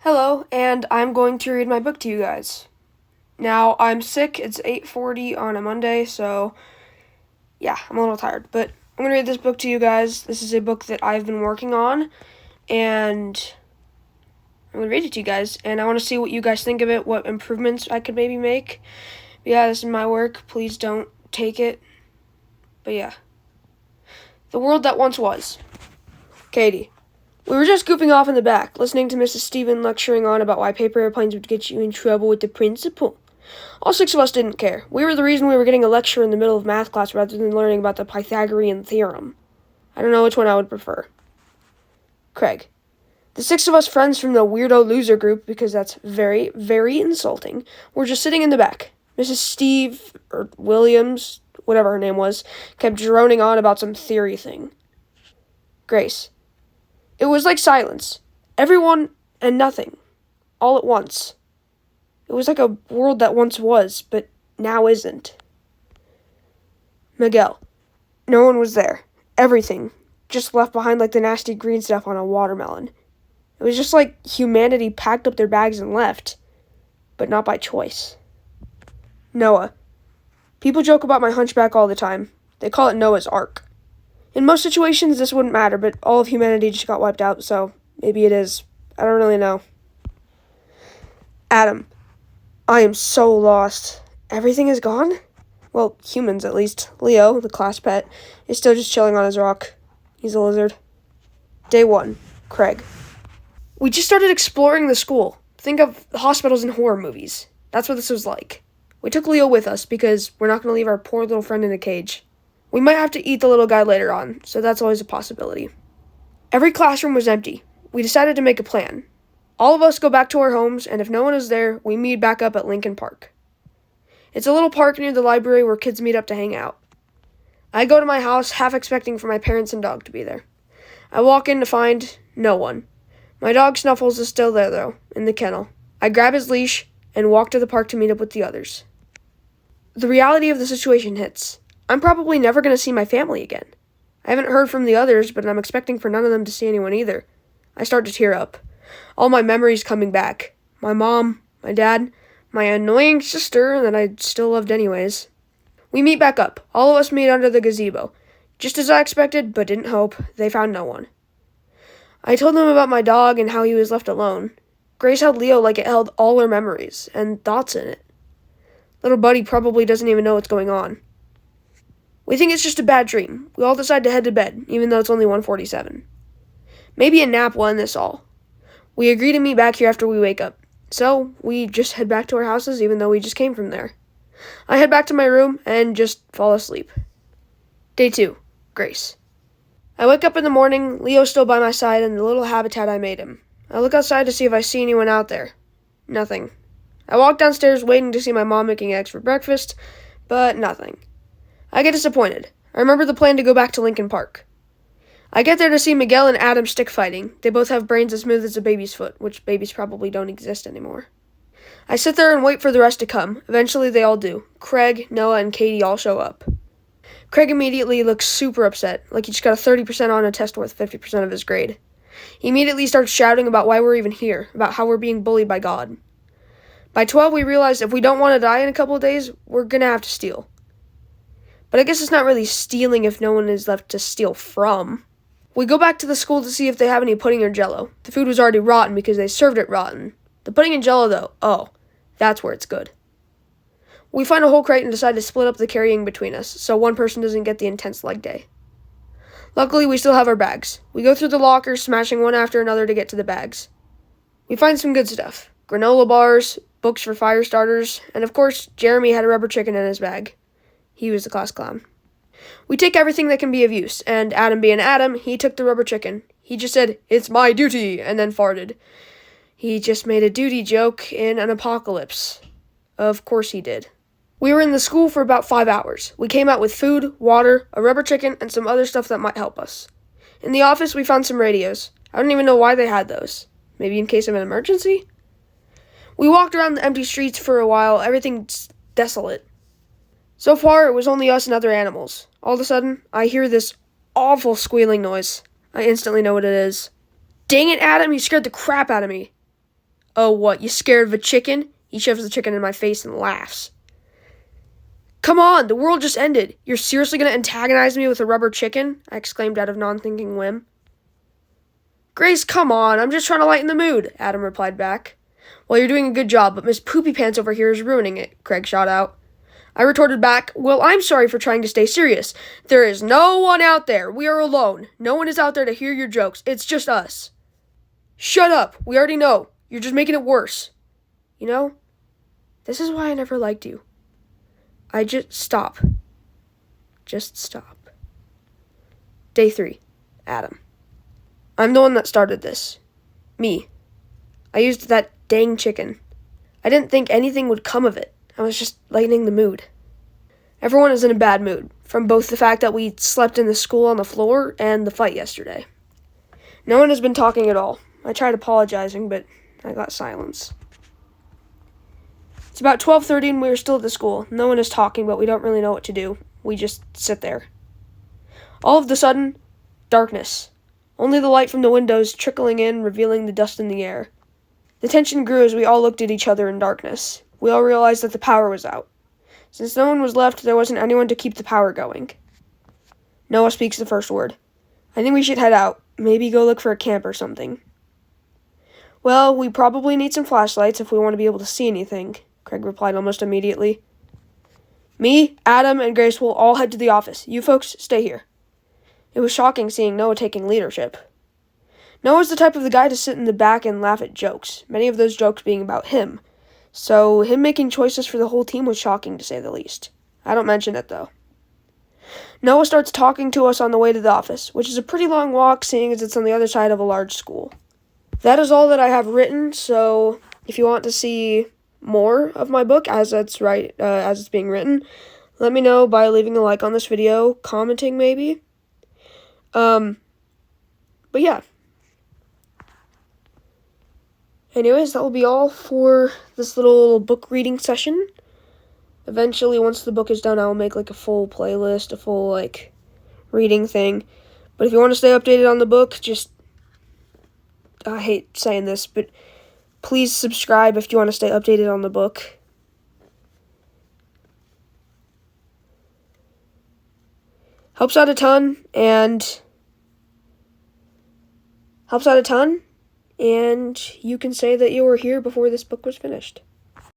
Hello, and I'm going to read my book to you guys. Now, I'm sick. It's 8:40 on a Monday, so yeah, I'm a little tired, but I'm going to read this book to you guys. This is a book that I've been working on, and I'm going to read it to you guys, and I want to see what you guys think of it, what improvements I could maybe make. But yeah, this is my work. Please don't take it. But yeah. The World That Once Was. Katie. We were just goofing off in the back, listening to Mrs. Stephen lecturing on about why paper airplanes would get you in trouble with the principal. All six of us didn't care. We were the reason we were getting a lecture in the middle of math class rather than learning about the Pythagorean theorem. I don't know which one I would prefer. Craig. The six of us friends from the weirdo loser group, because that's very, very insulting, were just sitting in the back. Mrs. Steve, or Williams, whatever her name was, kept droning on about some theory thing. Grace. It was like silence. Everyone and nothing. All at once. It was like a world that once was, but now isn't. Miguel. No one was there. Everything. Just left behind like the nasty green stuff on a watermelon. It was just like humanity packed up their bags and left. But not by choice. Noah. People joke about my hunchback all the time. They call it Noah's Ark. In most situations, this wouldn't matter, but all of humanity just got wiped out, so maybe it is. I don't really know. Adam. I am so lost. Everything is gone? Well, humans at least. Leo, the class pet, is still just chilling on his rock. He's a lizard. Day 1. Craig. We just started exploring the school. Think of hospitals and horror movies. That's what this was like. We took Leo with us because we're not going to leave our poor little friend in a cage. We might have to eat the little guy later on, so that's always a possibility. Every classroom was empty. We decided to make a plan. All of us go back to our homes, and if no one is there, we meet back up at Lincoln Park. It's a little park near the library where kids meet up to hang out. I go to my house, half expecting for my parents and dog to be there. I walk in to find no one. My dog Snuffles is still there, though, in the kennel. I grab his leash and walk to the park to meet up with the others. The reality of the situation hits. I'm probably never going to see my family again. I haven't heard from the others, but I'm expecting for none of them to see anyone either. I start to tear up. All my memories coming back. My mom, my dad, my annoying sister that I still loved anyways. We meet back up. All of us meet under the gazebo. Just as I expected, but didn't hope, they found no one. I told them about my dog and how he was left alone. Grace held Leo like it held all her memories and thoughts in it. Little buddy probably doesn't even know what's going on. We think it's just a bad dream. We all decide to head to bed, even though it's only 1:47. Maybe a nap will end this all. We agree to meet back here after we wake up. So, we just head back to our houses even though we just came from there. I head back to my room and just fall asleep. Day 2. Grace. I wake up in the morning, Leo's still by my side in the little habitat I made him. I look outside to see if I see anyone out there. Nothing. I walk downstairs waiting to see my mom making eggs for breakfast, but nothing. I get disappointed. I remember the plan to go back to Lincoln Park. I get there to see Miguel and Adam stick fighting. They both have brains as smooth as a baby's foot, which babies probably don't exist anymore. I sit there and wait for the rest to come. Eventually they all do. Craig, Noah, and Katie all show up. Craig immediately looks super upset, like he just got a 30% on a test worth 50% of his grade. He immediately starts shouting about why we're even here, about how we're being bullied by God. By 12, we realize if we don't want to die in a couple of days, we're going to have to steal. But I guess it's not really stealing if no one is left to steal from. We go back to the school to see if they have any pudding or jello. The food was already rotten because they served it rotten. The pudding and jello, though, oh, that's where it's good. We find a whole crate and decide to split up the carrying between us, so one person doesn't get the intense leg day. Luckily, we still have our bags. We go through the lockers, smashing one after another to get to the bags. We find some good stuff. Granola bars, books for fire starters, and of course, Jeremy had a rubber chicken in his bag. He was the class clown. We take everything that can be of use, and Adam being Adam, he took the rubber chicken. He just said, "It's my duty," and then farted. He just made a duty joke in an apocalypse. Of course he did. We were in the school for about 5 hours. We came out with food, water, a rubber chicken, and some other stuff that might help us. In the office, we found some radios. I don't even know why they had those. Maybe in case of an emergency? We walked around the empty streets for a while. Everything's desolate. So far, it was only us and other animals. All of a sudden, I hear this awful squealing noise. I instantly know what it is. Dang it, Adam, you scared the crap out of me. Oh, what, you scared of a chicken? He shoves the chicken in my face and laughs. Come on, the world just ended. You're seriously going to antagonize me with a rubber chicken? I exclaimed out of non-thinking whim. Grace, come on, I'm just trying to lighten the mood, Adam replied back. Well, you're doing a good job, but Miss Poopy Pants over here is ruining it, Craig shot out. I retorted back, well, I'm sorry for trying to stay serious. There is no one out there. We are alone. No one is out there to hear your jokes. It's just us. Shut up. We already know. You're just making it worse. You know, this is why I never liked you. Stop. Just stop. Day 3. Adam. I'm the one that started this. Me. I used that dang chicken. I didn't think anything would come of it. I was just lightening the mood. Everyone is in a bad mood, from both the fact that we slept in the school on the floor and the fight yesterday. No one has been talking at all. I tried apologizing, but I got silence. It's about 12:30 and we are still at the school. No one is talking, but we don't really know what to do. We just sit there. All of a sudden, darkness. Only the light from the windows trickling in, revealing the dust in the air. The tension grew as we all looked at each other in darkness. We all realized that the power was out. Since no one was left, there wasn't anyone to keep the power going. Noah speaks the first word. I think we should head out. Maybe go look for a camp or something. Well, we probably need some flashlights if we want to be able to see anything, Craig replied almost immediately. Me, Adam, and Grace will all head to the office. You folks, stay here. It was shocking seeing Noah taking leadership. Noah's the type of the guy to sit in the back and laugh at jokes, many of those jokes being about him. So him making choices for the whole team was shocking, to say the least. I don't mention it, though. Noah starts talking to us on the way to the office, which is a pretty long walk, seeing as it's on the other side of a large school. That is all that I have written, so if you want to see more of my book as it's being written, let me know by leaving a like on this video, commenting maybe. But yeah. Anyways, that will be all for this little book reading session. Eventually, once the book is done, I will make, a full playlist, a full, reading thing. But if you want to stay updated on the book, I hate saying this, but please subscribe if you want to stay updated on the book. Helps out a ton, and you can say that you were here before this book was finished.